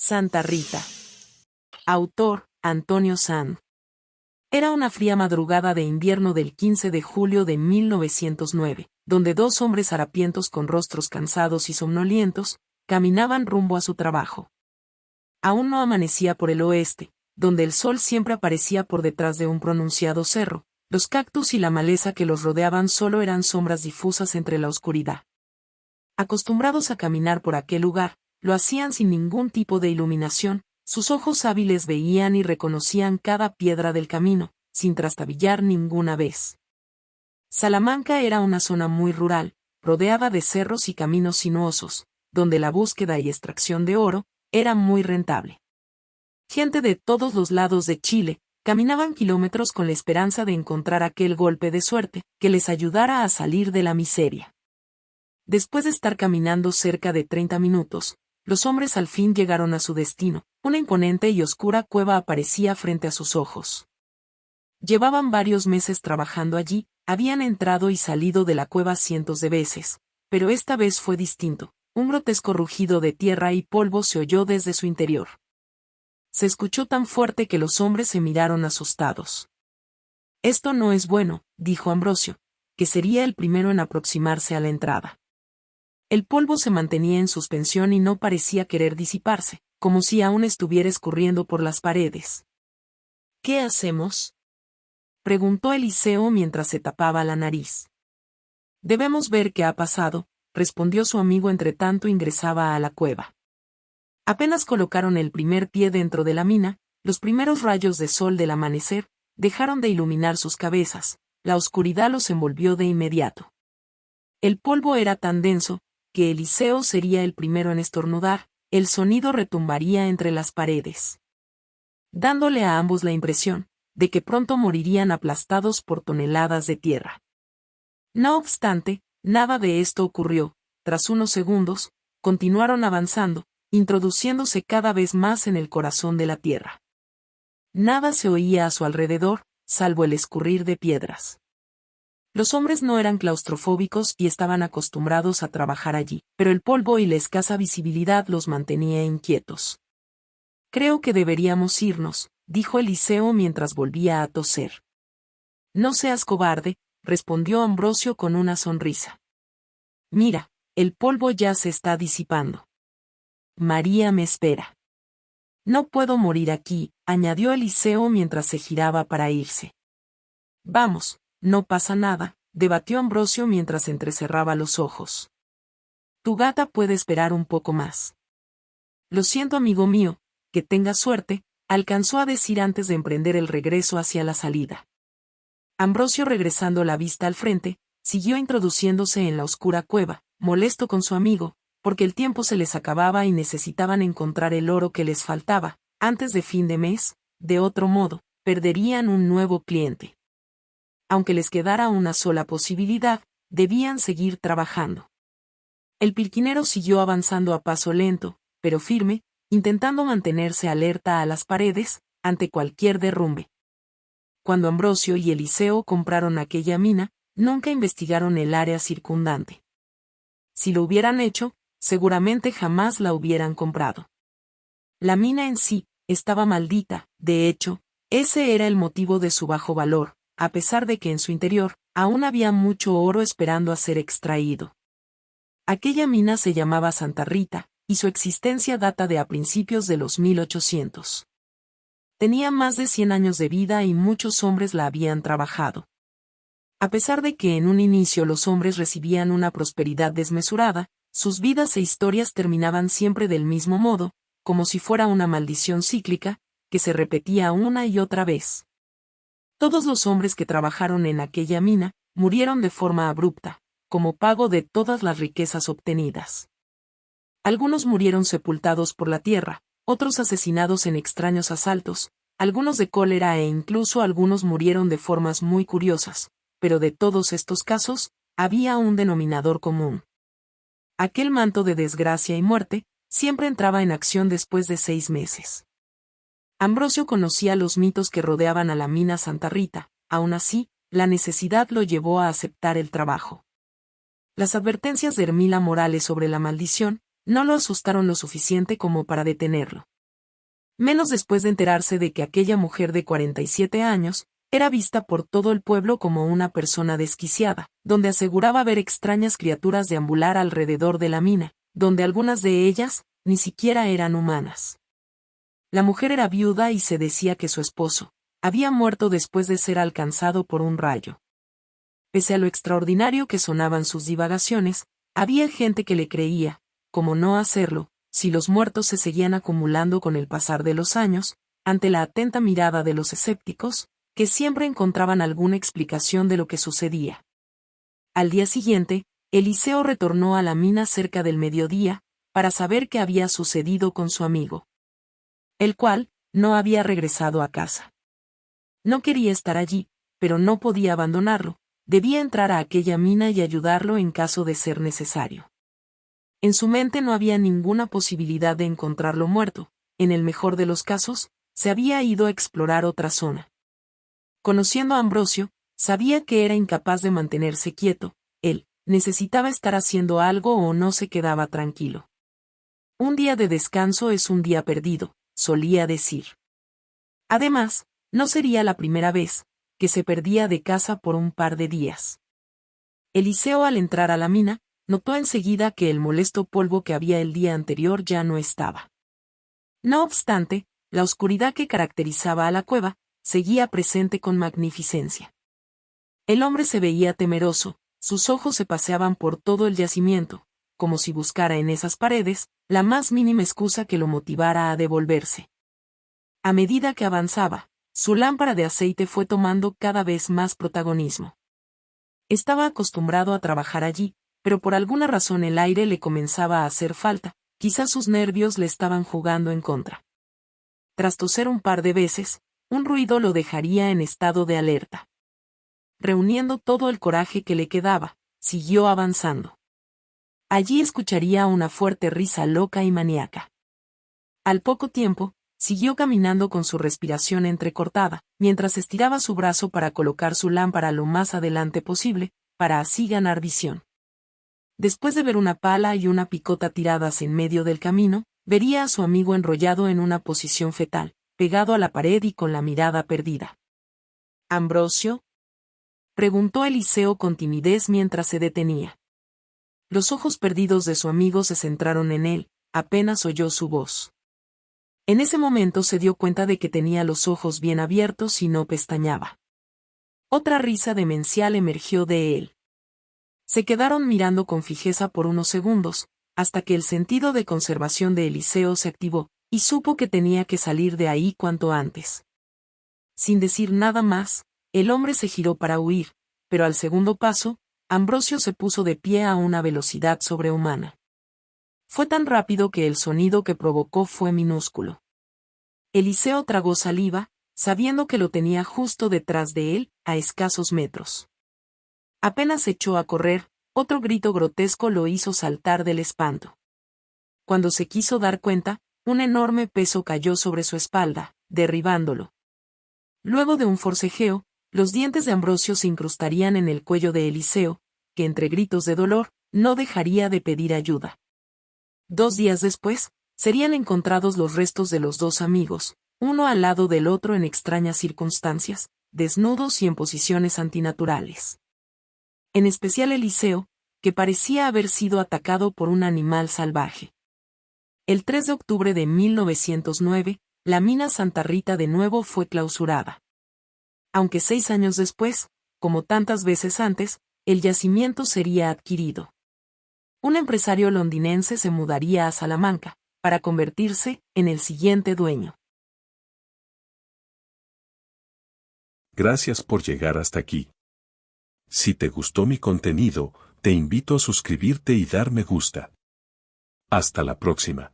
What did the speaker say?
Santa Rita. Autor, Antonio Sand. Era una fría madrugada de invierno del 15 de julio de 1909, donde dos hombres harapientos con rostros cansados y somnolientos, caminaban rumbo a su trabajo. Aún no amanecía por el oeste, donde el sol siempre aparecía por detrás de un pronunciado cerro. Los cactus y la maleza que los rodeaban solo eran sombras difusas entre la oscuridad. Acostumbrados a caminar por aquel lugar, lo hacían sin ningún tipo de iluminación. Sus ojos hábiles veían y reconocían cada piedra del camino, sin trastabillar ninguna vez. Salamanca era una zona muy rural, rodeada de cerros y caminos sinuosos, donde la búsqueda y extracción de oro era muy rentable. Gente de todos los lados de Chile caminaban kilómetros con la esperanza de encontrar aquel golpe de suerte que les ayudara a salir de la miseria. Después de estar caminando cerca de 30 minutos, los hombres al fin llegaron a su destino. Una imponente y oscura cueva aparecía frente a sus ojos. Llevaban varios meses trabajando allí, habían entrado y salido de la cueva cientos de veces, pero esta vez fue distinto. Un grotesco rugido de tierra y polvo se oyó desde su interior. Se escuchó tan fuerte que los hombres se miraron asustados. «Esto no es bueno», dijo Ambrosio, que sería el primero en aproximarse a la entrada. El polvo se mantenía en suspensión y no parecía querer disiparse, como si aún estuviera escurriendo por las paredes. «¿Qué hacemos?», preguntó Eliseo mientras se tapaba la nariz. «Debemos ver qué ha pasado», respondió su amigo entre tanto ingresaba a la cueva. Apenas colocaron el primer pie dentro de la mina, los primeros rayos de sol del amanecer dejaron de iluminar sus cabezas, la oscuridad los envolvió de inmediato. El polvo era tan denso que Eliseo sería el primero en estornudar, el sonido retumbaría entre las paredes, dándole a ambos la impresión de que pronto morirían aplastados por toneladas de tierra. No obstante, nada de esto ocurrió. Tras unos segundos, continuaron avanzando, introduciéndose cada vez más en el corazón de la tierra. Nada se oía a su alrededor, salvo el escurrir de piedras. Los hombres no eran claustrofóbicos y estaban acostumbrados a trabajar allí, pero el polvo y la escasa visibilidad los mantenía inquietos. «Creo que deberíamos irnos», dijo Eliseo mientras volvía a toser. «No seas cobarde», respondió Ambrosio con una sonrisa. «Mira, el polvo ya se está disipando. María me espera». «No puedo morir aquí», añadió Eliseo mientras se giraba para irse. «Vamos, no pasa nada», debatió Ambrosio mientras entrecerraba los ojos. «Tu gata puede esperar un poco más». «Lo siento, amigo mío, que tengas suerte», alcanzó a decir antes de emprender el regreso hacia la salida. Ambrosio, regresando la vista al frente, siguió introduciéndose en la oscura cueva, molesto con su amigo, porque el tiempo se les acababa y necesitaban encontrar el oro que les faltaba, antes de fin de mes. De otro modo, perderían un nuevo cliente. Aunque les quedara una sola posibilidad, debían seguir trabajando. El pilquinero siguió avanzando a paso lento, pero firme, intentando mantenerse alerta a las paredes, ante cualquier derrumbe. Cuando Ambrosio y Eliseo compraron aquella mina, nunca investigaron el área circundante. Si lo hubieran hecho, seguramente jamás la hubieran comprado. La mina en sí estaba maldita, de hecho, ese era el motivo de su bajo valor, a pesar de que en su interior aún había mucho oro esperando a ser extraído. Aquella mina se llamaba Santa Rita, y su existencia data de a principios de los 1800. Tenía más de 100 años de vida y muchos hombres la habían trabajado. A pesar de que en un inicio los hombres recibían una prosperidad desmesurada, sus vidas e historias terminaban siempre del mismo modo, como si fuera una maldición cíclica, que se repetía una y otra vez. Todos los hombres que trabajaron en aquella mina murieron de forma abrupta, como pago de todas las riquezas obtenidas. Algunos murieron sepultados por la tierra, otros asesinados en extraños asaltos, algunos de cólera e incluso algunos murieron de formas muy curiosas, pero de todos estos casos, había un denominador común. Aquel manto de desgracia y muerte siempre entraba en acción después de 6 meses. Ambrosio conocía los mitos que rodeaban a la mina Santa Rita, aún así, la necesidad lo llevó a aceptar el trabajo. Las advertencias de Hermila Morales sobre la maldición no lo asustaron lo suficiente como para detenerlo. Menos después de enterarse de que aquella mujer de 47 años era vista por todo el pueblo como una persona desquiciada, donde aseguraba ver extrañas criaturas deambular alrededor de la mina, donde algunas de ellas ni siquiera eran humanas. La mujer era viuda y se decía que su esposo había muerto después de ser alcanzado por un rayo. Pese a lo extraordinario que sonaban sus divagaciones, había gente que le creía, como no hacerlo, si los muertos se seguían acumulando con el pasar de los años, ante la atenta mirada de los escépticos, que siempre encontraban alguna explicación de lo que sucedía. Al día siguiente, Eliseo retornó a la mina cerca del mediodía, para saber qué había sucedido con su amigo, el cual no había regresado a casa. No quería estar allí, pero no podía abandonarlo, debía entrar a aquella mina y ayudarlo en caso de ser necesario. En su mente no había ninguna posibilidad de encontrarlo muerto, en el mejor de los casos, se había ido a explorar otra zona. Conociendo a Ambrosio, sabía que era incapaz de mantenerse quieto, él necesitaba estar haciendo algo o no se quedaba tranquilo. Un día de descanso es un día perdido, solía decir. Además, no sería la primera vez que se perdía de casa por un par de días. Eliseo, al entrar a la mina, notó enseguida que el molesto polvo que había el día anterior ya no estaba. No obstante, la oscuridad que caracterizaba a la cueva seguía presente con magnificencia. El hombre se veía temeroso, sus ojos se paseaban por todo el yacimiento, como si buscara en esas paredes la más mínima excusa que lo motivara a devolverse. A medida que avanzaba, su lámpara de aceite fue tomando cada vez más protagonismo. Estaba acostumbrado a trabajar allí, pero por alguna razón el aire le comenzaba a hacer falta, quizás sus nervios le estaban jugando en contra. Tras toser un par de veces, un ruido lo dejaría en estado de alerta. Reuniendo todo el coraje que le quedaba, siguió avanzando. Allí escucharía una fuerte risa loca y maníaca. Al poco tiempo, siguió caminando con su respiración entrecortada, mientras estiraba su brazo para colocar su lámpara lo más adelante posible, para así ganar visión. Después de ver una pala y una picota tiradas en medio del camino, vería a su amigo enrollado en una posición fetal, pegado a la pared y con la mirada perdida. ¿Ambrosio?, preguntó Eliseo con timidez mientras se detenía. Los ojos perdidos de su amigo se centraron en él, apenas oyó su voz. En ese momento se dio cuenta de que tenía los ojos bien abiertos y no pestañaba. Otra risa demencial emergió de él. Se quedaron mirando con fijeza por unos segundos, hasta que el sentido de conservación de Eliseo se activó, y supo que tenía que salir de ahí cuanto antes. Sin decir nada más, el hombre se giró para huir, pero al segundo paso, Ambrosio se puso de pie a una velocidad sobrehumana. Fue tan rápido que el sonido que provocó fue minúsculo. Eliseo tragó saliva, sabiendo que lo tenía justo detrás de él, a escasos metros. Apenas echó a correr, otro grito grotesco lo hizo saltar del espanto. Cuando se quiso dar cuenta, un enorme peso cayó sobre su espalda, derribándolo. Luego de un forcejeo, los dientes de Ambrosio se incrustarían en el cuello de Eliseo, que entre gritos de dolor, no dejaría de pedir ayuda. 2 días después, serían encontrados los restos de los dos amigos, uno al lado del otro en extrañas circunstancias, desnudos y en posiciones antinaturales. En especial Eliseo, que parecía haber sido atacado por un animal salvaje. El 3 de octubre de 1909, la mina Santa Rita de nuevo fue clausurada. Aunque 6 años después, como tantas veces antes, el yacimiento sería adquirido. Un empresario londinense se mudaría a Salamanca, para convertirse en el siguiente dueño. Gracias por llegar hasta aquí. Si te gustó mi contenido, te invito a suscribirte y dar me gusta. Hasta la próxima.